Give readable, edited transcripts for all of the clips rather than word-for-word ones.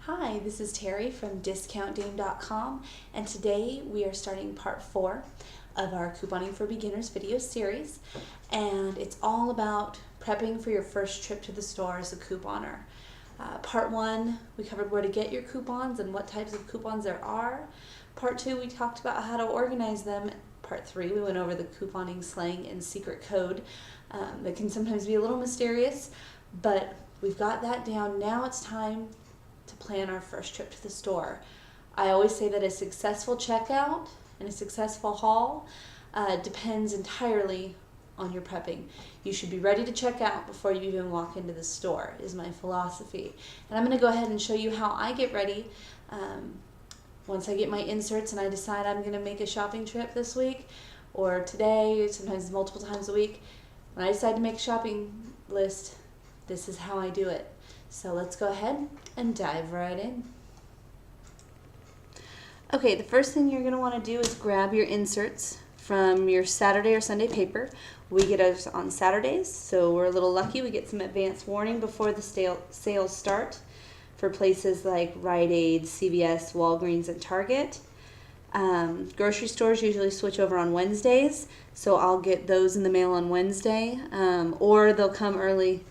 Hi, this is Terry from DiscountDame.com, and today we are starting part 4 of our Couponing for Beginners video series, and it's all about prepping for your first trip to the store as a couponer. Part 1, we covered where to get your coupons and what types of coupons there are. Part 2, we talked about how to organize them. Part 3, we went over the couponing slang and secret code that can sometimes be a little mysterious, but we've got that down. Now it's time to plan our first trip to the store. I always say that a successful checkout and a successful haul depends entirely on your prepping. You should be ready to check out before you even walk into the store, is my philosophy. And I'm going to go ahead and show you how I get ready once I get my inserts and I decide I'm going to make a shopping trip this week or today, sometimes multiple times a week. When I decide to make a shopping list, this is how I do it. So let's go ahead and dive right in. Okay, the first thing you're going to want to do is grab your inserts from your Saturday or Sunday paper. We get ours on Saturdays, so we're a little lucky. We get some advance warning before the sales start for places like Rite Aid, CVS, Walgreens, and Target. Grocery stores usually switch over on Wednesdays, so I'll get those in the mail on Wednesday, or they'll come early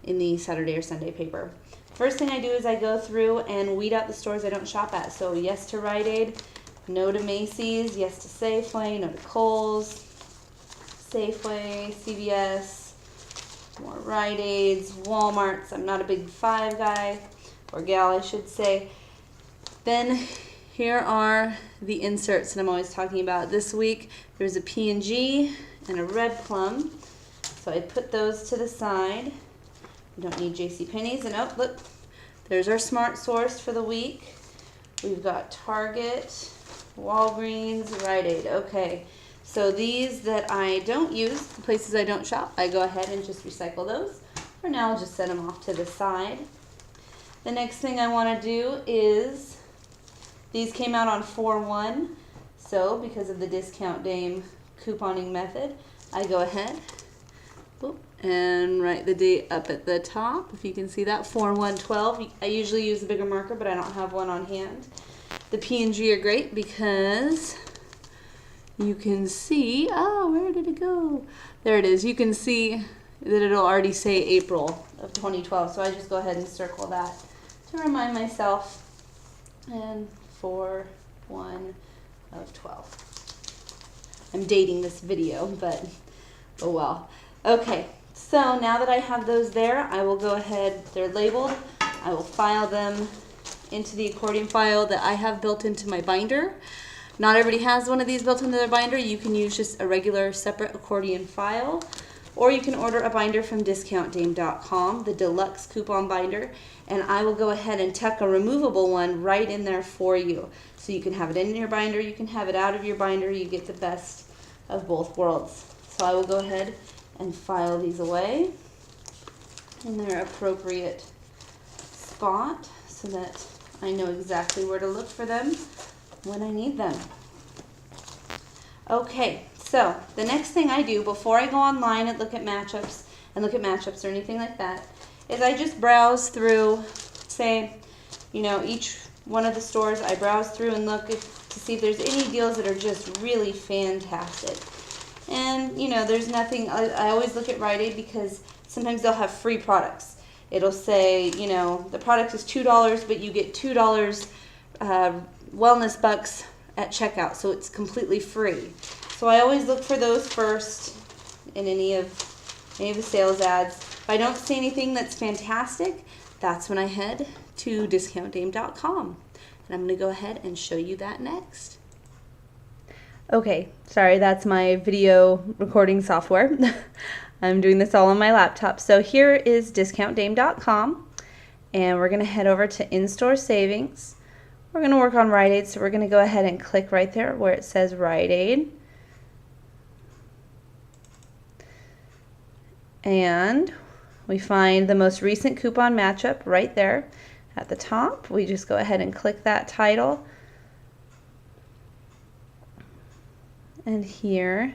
in the Saturday or Sunday paper. First thing I do is I go through and weed out the stores I don't shop at. So yes to Rite Aid, no to Macy's, yes to Safeway, no to Kohl's, Safeway, CVS, more Rite Aids, Walmarts. I'm not a big Five guy, or gal I should say. Then here are the inserts that I'm always talking about. This week there's a P&G and a Red Plum. So I put those to the side. We don't need JCPenney's, and oh, look, there's our Smart Source for the week. We've got Target, Walgreens, Rite Aid. Okay, so these that I don't use, the places I don't shop, I go ahead and just recycle those. For now, I'll just set them off to the side. The next thing I want to do is, these came out on 4/1, so because of the Discount Dame couponing method, I go ahead and write the date up at the top. If you can see that, 4/1/12. I usually use a bigger marker, but I don't have one on hand. The P&G are great because you can see, oh, where did it go? There it is. You can see that it'll already say April of 2012, so I just go ahead and circle that to remind myself. And 4/1/12. I'm dating this video, but oh well. Okay. So now that I have those there, I will go ahead, they're labeled, I will file them into the accordion file that I have built into my binder. Not everybody has one of these built into their binder. You can use just a regular separate accordion file, or you can order a binder from DiscountDame.com, the deluxe coupon binder, and I will go ahead and tuck a removable one right in there for you. So you can have it in your binder, you can have it out of your binder, you get the best of both worlds. So I will go ahead and file these away in their appropriate spot so that I know exactly where to look for them when I need them. Okay, so the next thing I do before I go online and look at matchups or anything like that is I just browse through, say, each one of the stores. I browse through and look to see if there's any deals that are just really fantastic. And, there's nothing, I always look at Rite Aid because sometimes they'll have free products. It'll say, the product is $2, but you get $2 wellness bucks at checkout, so it's completely free. So I always look for those first in any of the sales ads. If I don't see anything that's fantastic, that's when I head to DiscountDame.com. And I'm going to go ahead and show you that next. Okay, sorry, that's my video recording software. I'm doing this all on my laptop. So here is DiscountDame.com, and we're going to head over to In-Store Savings. We're going to work on Rite Aid, so we're going to go ahead and click right there where it says Rite Aid. And we find the most recent coupon matchup right there at the top. We just go ahead and click that title. And here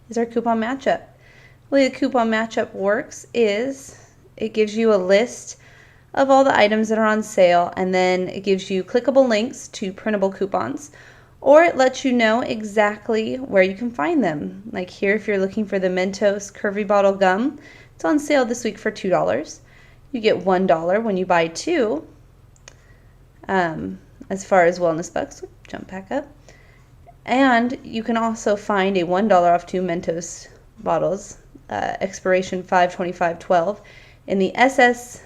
is our coupon matchup. The way the coupon matchup works is it gives you a list of all the items that are on sale, and then it gives you clickable links to printable coupons, or it lets you know exactly where you can find them. Like here, if you're looking for the Mentos Curvy Bottle Gum, it's on sale this week for $2. You get $1 when you buy 2. As far as wellness bucks, jump back up. And you can also find a $1 off 2 Mentos bottles, expiration 5/25/12, in the SS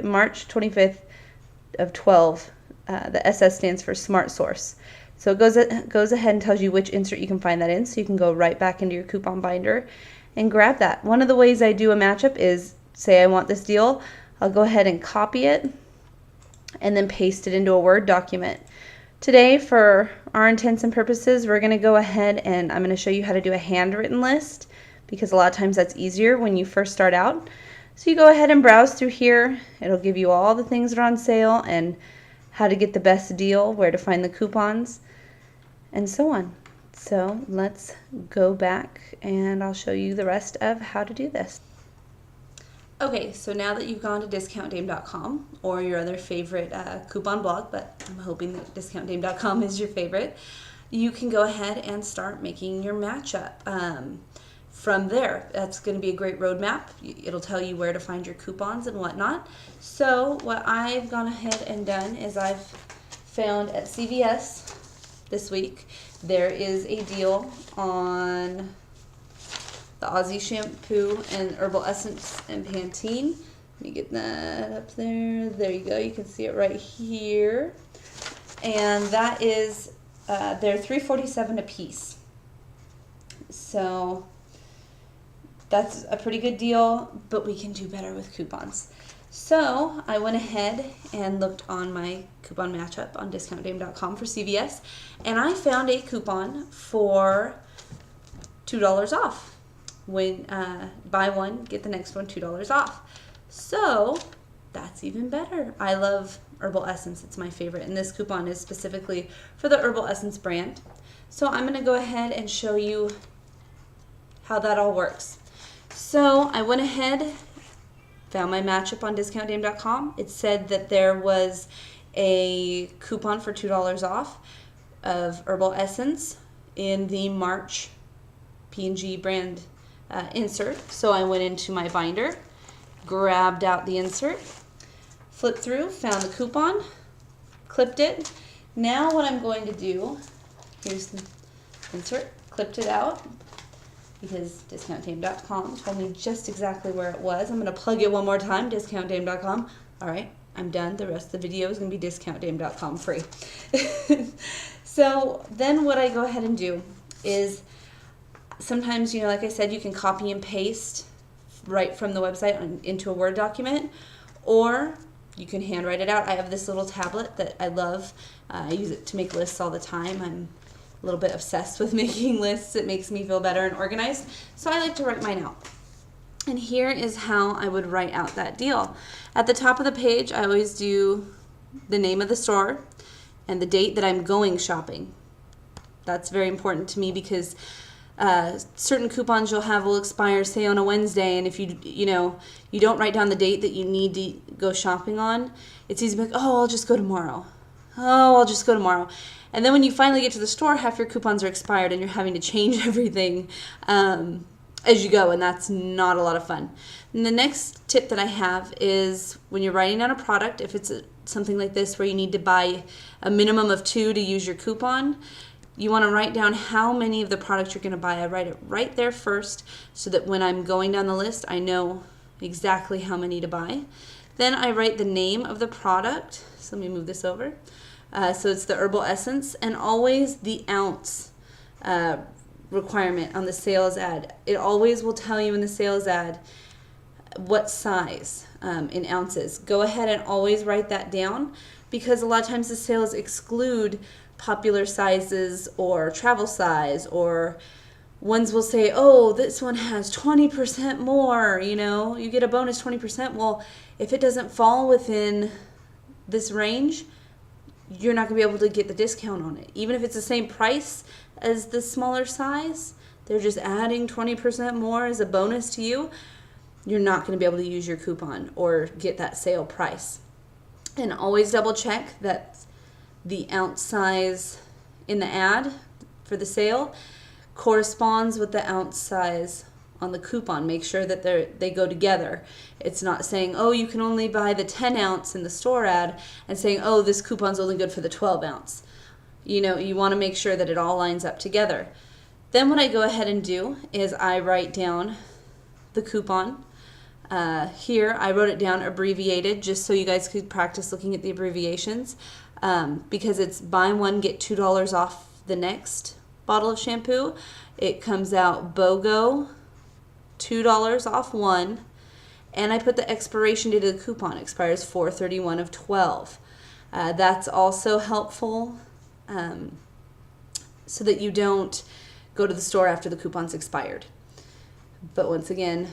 March 25th of 12. The SS stands for Smart Source. So it goes ahead and tells you which insert you can find that in, so you can go right back into your coupon binder and grab that. One of the ways I do a matchup is, say I want this deal, I'll go ahead and copy it and then paste it into a Word document. Today, for our intents and purposes, we're going to go ahead and I'm going to show you how to do a handwritten list, because a lot of times that's easier when you first start out. So you go ahead and browse through here. It'll give you all the things that are on sale and how to get the best deal, where to find the coupons, and so on. So let's go back and I'll show you the rest of how to do this. Okay, so now that you've gone to discountdame.com or your other favorite coupon blog, but I'm hoping that discountdame.com is your favorite, you can go ahead and start making your matchup. From there, that's going to be a great roadmap. It'll tell you where to find your coupons and whatnot. So what I've gone ahead and done is I've found at CVS this week, there is a deal on the Aussie shampoo and herbal essence and Pantene. Let me get that up there. There you go. You can see it right here. And that is, they're $3.47 a piece. So that's a pretty good deal, but we can do better with coupons. So I went ahead and looked on my coupon matchup on discountdame.com for CVS, and I found a coupon for $2 off. When buy one, get the next one $2 off. So that's even better. I love Herbal Essence. It's my favorite, and this coupon is specifically for the Herbal Essence brand. So I'm going to go ahead and show you how that all works. So I went ahead, found my matchup on discountdame.com. It said that there was a coupon for $2 off of Herbal Essence in the March P&G brand insert. So I went into my binder, grabbed out the insert, flipped through, found the coupon, clipped it. Now what I'm going to do, here's the insert, clipped it out, because discountdame.com told me just exactly where it was. I'm going to plug it one more time, discountdame.com. All right, I'm done. The rest of the video is going to be discountdame.com free. So then what I go ahead and do is, sometimes, like I said, you can copy and paste right from the website into a Word document, or you can handwrite it out. I have this little tablet that I love. I use it to make lists all the time. I'm a little bit obsessed with making lists. It makes me feel better and organized, so I like to write mine out. And here is how I would write out that deal. At the top of the page, I always do the name of the store and the date that I'm going shopping. That's very important to me, because certain coupons you'll have will expire, say, on a Wednesday, and if you don't write down the date that you need to go shopping on, it's easy to be like, oh, I'll just go tomorrow. And then when you finally get to the store, half your coupons are expired and you're having to change everything as you go, and that's not a lot of fun. And the next tip that I have is, when you're writing down a product, if it's something like this where you need to buy a minimum of 2 to use your coupon, you want to write down how many of the products you're going to buy. I write it right there first, so that when I'm going down the list, I know exactly how many to buy. Then I write the name of the product. So let me move this over. So it's the Herbal Essence, and always the ounce requirement on the sales ad. It always will tell you in the sales ad what size in ounces. Go ahead and always write that down, because a lot of times the sales exclude popular sizes or travel size, or ones will say, oh, this one has 20% more, you get a bonus 20%. Well, if it doesn't fall within this range, you're not going to be able to get the discount on it. Even if it's the same price as the smaller size, they're just adding 20% more as a bonus to you. you're not going to be able to use your coupon or get that sale price. And always double check that the ounce size in the ad for the sale corresponds with the ounce size on the coupon. Make sure that they go together. It's not saying, oh, you can only buy the 10 ounce in the store ad and saying, oh, this coupon's only good for the 12 ounce. You want to make sure that it all lines up together. Then what I go ahead and do is I write down the coupon. Here I wrote it down abbreviated just so you guys could practice looking at the abbreviations, because it's buy one get $2 off the next bottle of shampoo. It comes out BOGO, $2 off one, and I put the expiration date of the coupon, expires 4/31 of 12. That's also helpful, so that you don't go to the store after the coupon's expired. But once again,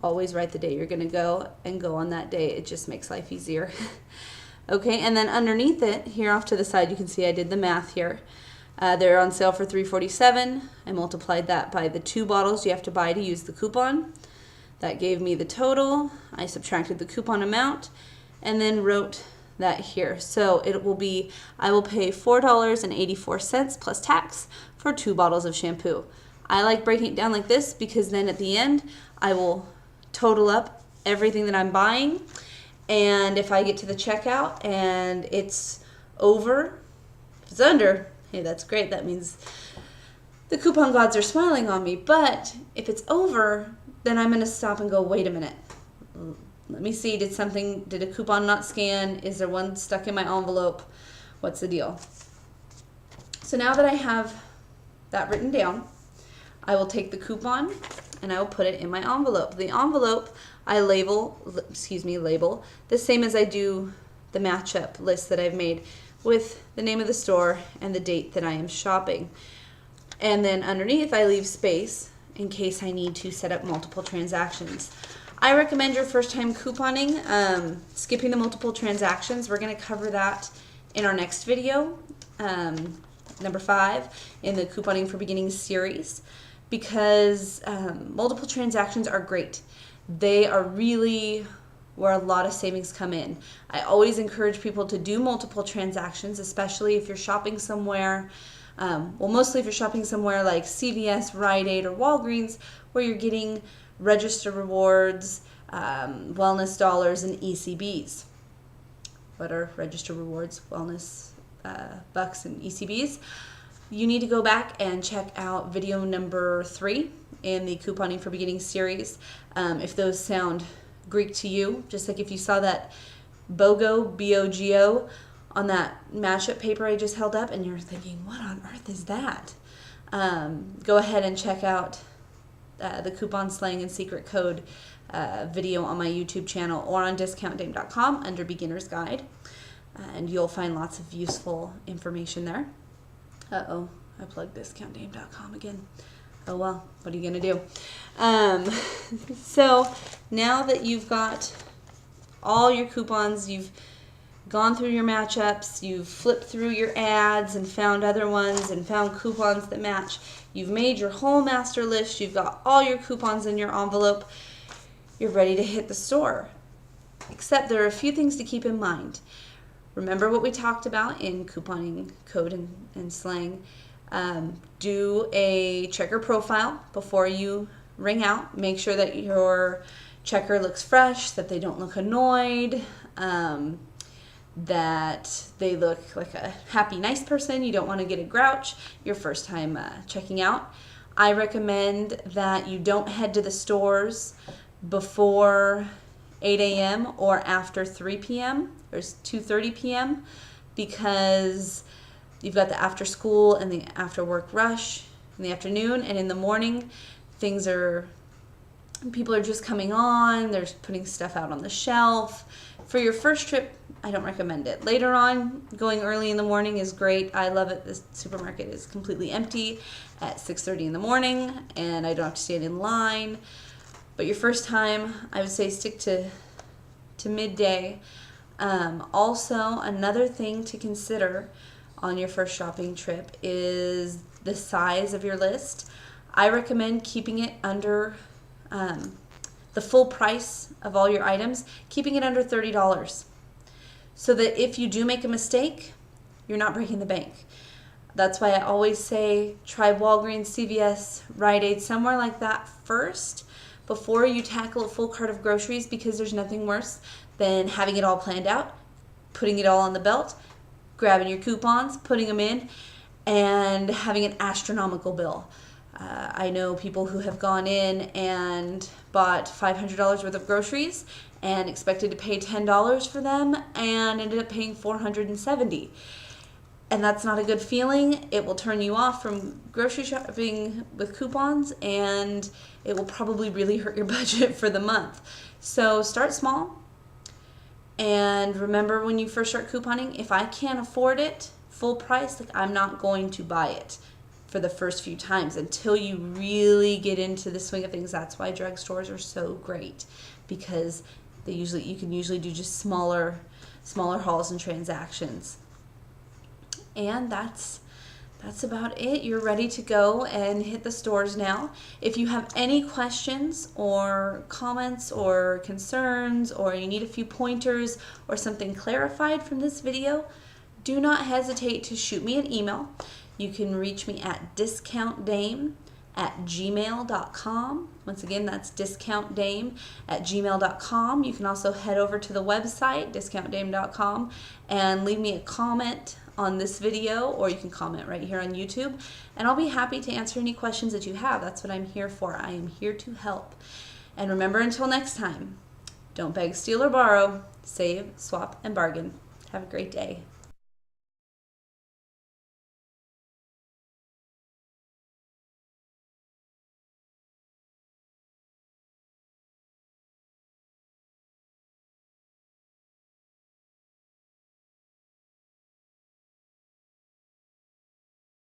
always write the day you're going to go and go on that day. It just makes life easier. Okay, and then underneath it, here off to the side, you can see I did the math here. They're on sale for $3.47. I multiplied that by the 2 bottles you have to buy to use the coupon. That gave me the total. I subtracted the coupon amount and then wrote that here. So it will be, I will pay $4.84 plus tax for 2 bottles of shampoo. I like breaking it down like this because then at the end I will total up everything that I'm buying, and if I get to the checkout and it's over, if it's under, hey, that's great. That means the coupon gods are smiling on me. But if it's over, then I'm going to stop and go, wait a minute. Let me see, did a coupon not scan? Is there one stuck in my envelope? What's the deal? So now that I have that written down, I will take the coupon and I will put it in my envelope. The envelope I label the same as I do the matchup list that I've made, with the name of the store and the date that I am shopping. And then underneath I leave space in case I need to set up multiple transactions. I recommend your first time couponing, skipping the multiple transactions. We're going to cover that in our next video, number 5 in the Couponing for Beginners series, because multiple transactions are great. They are really where a lot of savings come in. I always encourage people to do multiple transactions, especially if you're shopping somewhere, mostly if you're shopping somewhere like CVS, Rite Aid, or Walgreens, where you're getting register rewards, wellness dollars, and ECBs. What are register rewards, wellness bucks, and ECBs? You need to go back and check out video number 3 in the Couponing for Beginners series. If those sound Greek to you, just like if you saw that BOGO, B-O-G-O, on that matchup paper I just held up and you're thinking, what on earth is that? Go ahead and check out the coupon slang and secret code video on my YouTube channel or on discountdame.com under Beginner's Guide, and you'll find lots of useful information there. Uh-oh, I plugged discountdame.com again. Oh well, what are you going to do? So now that you've got all your coupons, you've gone through your matchups, you've flipped through your ads and found other ones and found coupons that match, you've made your whole master list, you've got all your coupons in your envelope, you're ready to hit the store. Except there are a few things to keep in mind. Remember what we talked about in couponing code and slang. Do a checker profile before you ring out. Make sure that your checker looks fresh, that they don't look annoyed, that they look like a happy, nice person. You don't want to get a grouch your first time checking out. I recommend that you don't head to the stores before 8 a.m. or after 3 p.m. or 2:30 p.m. because you've got the after school and the after work rush in the afternoon, and in the morning people are just coming on, they're putting stuff out on the shelf. For your first trip, I don't recommend it. Later on, going early in the morning is great. I love it. The supermarket is completely empty at 6:30 in the morning and I don't have to stand in line. But your first time, I would say stick to midday. Also, another thing to consider on your first shopping trip is the size of your list. I recommend keeping it under the full price of all your items, keeping it under $30. So that if you do make a mistake, you're not breaking the bank. That's why I always say try Walgreens, CVS, Rite Aid, somewhere like that first before you tackle a full cart of groceries, because there's nothing worse than having it all planned out, putting it all on the belt, grabbing your coupons, putting them in, and having an astronomical bill. I know people who have gone in and bought $500 worth of groceries and expected to pay $10 for them and ended up paying $470. And that's not a good feeling. It will turn you off from grocery shopping with coupons, and it will probably really hurt your budget for the month. So start small. And remember, when you first start couponing, if I can't afford it full price, like, I'm not going to buy it for the first few times until you really get into the swing of things. That's why drugstores are so great, because you can usually do just smaller hauls and transactions. And that's about it. You're ready to go and hit the stores now. If you have any questions or comments or concerns, or you need a few pointers or something clarified from this video, do not hesitate to shoot me an email. You can reach me at discountdame@gmail.com. Once again, that's discountdame@gmail.com. You can also head over to the website, discountdame.com, and leave me a comment on this video, or you can comment right here on YouTube, and I'll be happy to answer any questions that you have. That's what I'm here for. I am here to help. And remember, until next time, don't beg, steal, or borrow. Save, swap, and bargain. Have a great day.